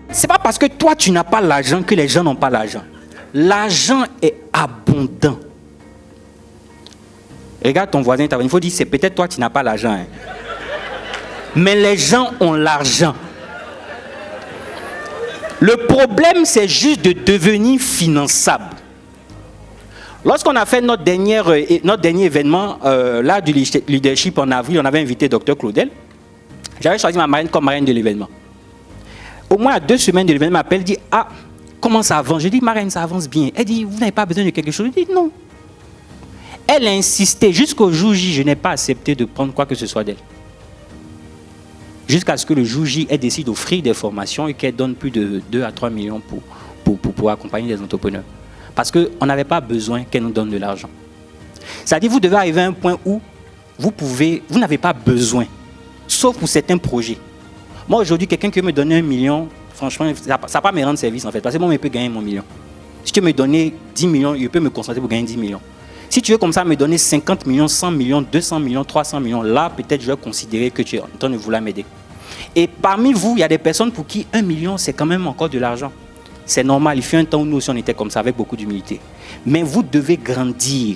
c'est pas parce que toi tu n'as pas l'argent que les gens n'ont pas l'argent. L'argent est abondant. Regarde ton voisin, il faut dire, c'est peut-être toi qui n'as pas l'argent. Hein. Mais les gens ont l'argent. Le problème, c'est juste de devenir finançable. Lorsqu'on a fait notre dernier événement, là du leadership en avril, on avait invité Dr Claudel. J'avais choisi ma marraine comme marraine de l'événement. Au moins à 2 semaines de l'événement, elle m'appelle, dit, ah, comment ça avance? Je dis, marraine, ça avance bien. Elle dit, vous n'avez pas besoin de quelque chose? Je dis, non. Elle a insisté jusqu'au jour J, je n'ai pas accepté de prendre quoi que ce soit d'elle. Jusqu'à ce que le jour J, elle décide d'offrir des formations et qu'elle donne plus de 2 à 3 millions pour accompagner les entrepreneurs. Parce qu'on n'avait pas besoin qu'elle nous donne de l'argent. C'est-à-dire, vous devez arriver à un point où vous n'avez pas besoin, sauf pour certains projets. Moi, aujourd'hui, quelqu'un qui veut me donner 1 million, franchement, ça ne va pas me rendre service en fait. Parce que moi, je peux gagner mon million. Si tu veux me donner 10 millions, je peux me concentrer pour gagner 10 millions. Si tu veux comme ça me donner 50 millions, 100 millions, 200 millions, 300 millions, là, peut-être je vais considérer que tu es en train de vouloir m'aider. Et parmi vous, il y a des personnes pour qui 1 million, c'est quand même encore de l'argent. C'est normal, il fut un temps où nous aussi on était comme ça, avec beaucoup d'humilité. Mais vous devez grandir.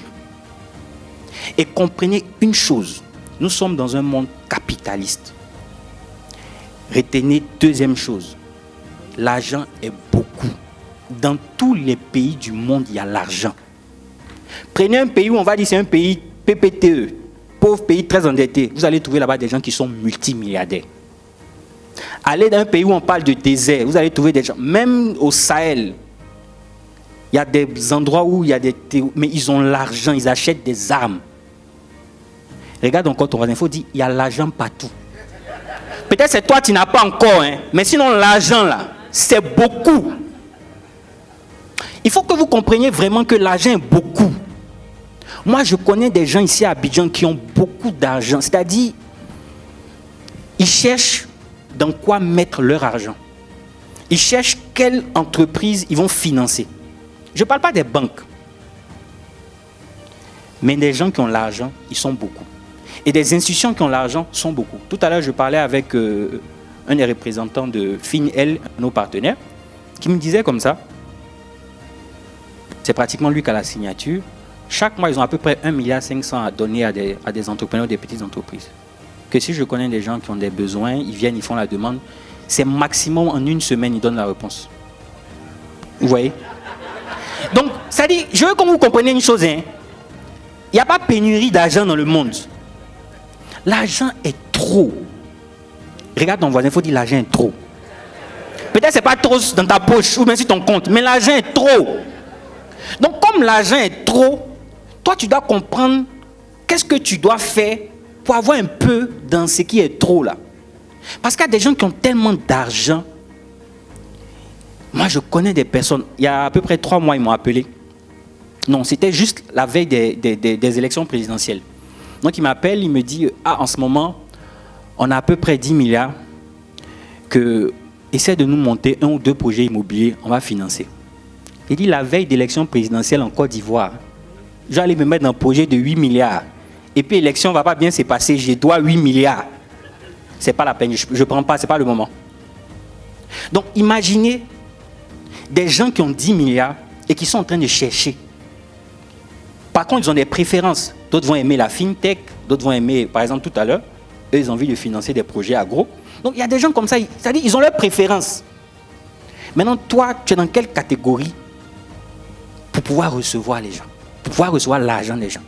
Et comprenez une chose, nous sommes dans un monde capitaliste. Retenez deuxième chose, l'argent est beaucoup. Dans tous les pays du monde, il y a l'argent. Prenez un pays où on va dire c'est un pays PPTE, pauvre pays très endetté. Vous allez trouver là-bas des gens qui sont multimilliardaires. Allez dans un pays où on parle de désert, vous allez trouver des gens, même au Sahel, il y a des endroits où il y a des... Mais ils ont l'argent, ils achètent des armes. Regarde encore ton voisin, il faut dire, il y a l'argent partout. Peut-être c'est toi qui n'as pas encore, hein, mais sinon l'argent là, c'est beaucoup. Il faut que vous compreniez vraiment que l'argent est beaucoup. Moi, je connais des gens ici à Abidjan qui ont beaucoup d'argent. C'est-à-dire, ils cherchent dans quoi mettre leur argent. Ils cherchent quelle entreprise ils vont financer. Je ne parle pas des banques. Mais des gens qui ont l'argent, ils sont beaucoup. Et des institutions qui ont l'argent sont beaucoup. Tout à l'heure, je parlais avec un des représentants de FinL, nos partenaires, qui me disait comme ça, c'est pratiquement lui qui a la signature. Chaque mois, ils ont à peu près 1,5 milliard à donner à des entrepreneurs, des petites entreprises. Que si je connais des gens qui ont des besoins, ils viennent, ils font la demande, c'est maximum en 1 semaine, ils donnent la réponse. Vous voyez? Donc, ça dit, je veux que vous compreniez une chose. Hein. Il n'y a pas pénurie d'argent dans le monde. L'argent est trop. Regarde ton voisin, il faut dire l'argent est trop. Peut-être que ce n'est pas trop dans ta poche ou même sur ton compte, mais l'argent est trop. Donc, comme l'argent est trop, toi, tu dois comprendre qu'est-ce que tu dois faire pour avoir un peu dans ce qui est trop là. Parce qu'il y a des gens qui ont tellement d'argent. Moi, je connais des personnes, il y a à peu près 3 mois, ils m'ont appelé. Non, c'était juste la veille des élections présidentielles. Donc, il m'appelle, il me dit, en ce moment, on a à peu près 10 milliards que essaie de nous monter 1 ou 2 projets immobiliers, on va financer. Il dit, la veille d'élection présidentielle en Côte d'Ivoire, j'allais me mettre dans un projet de 8 milliards. Et puis l'élection ne va pas bien se passer, je dois 8 milliards. Ce n'est pas la peine, je ne prends pas, ce n'est pas le moment. Donc imaginez des gens qui ont 10 milliards et qui sont en train de chercher. Par contre, ils ont des préférences. D'autres vont aimer la fintech, d'autres vont aimer, par exemple tout à l'heure, eux ils ont envie de financer des projets agro. Donc il y a des gens comme ça, c'est-à-dire ils ont leurs préférences. Maintenant, toi, tu es dans quelle catégorie pour pouvoir recevoir les gens, pour pouvoir recevoir l'argent des gens?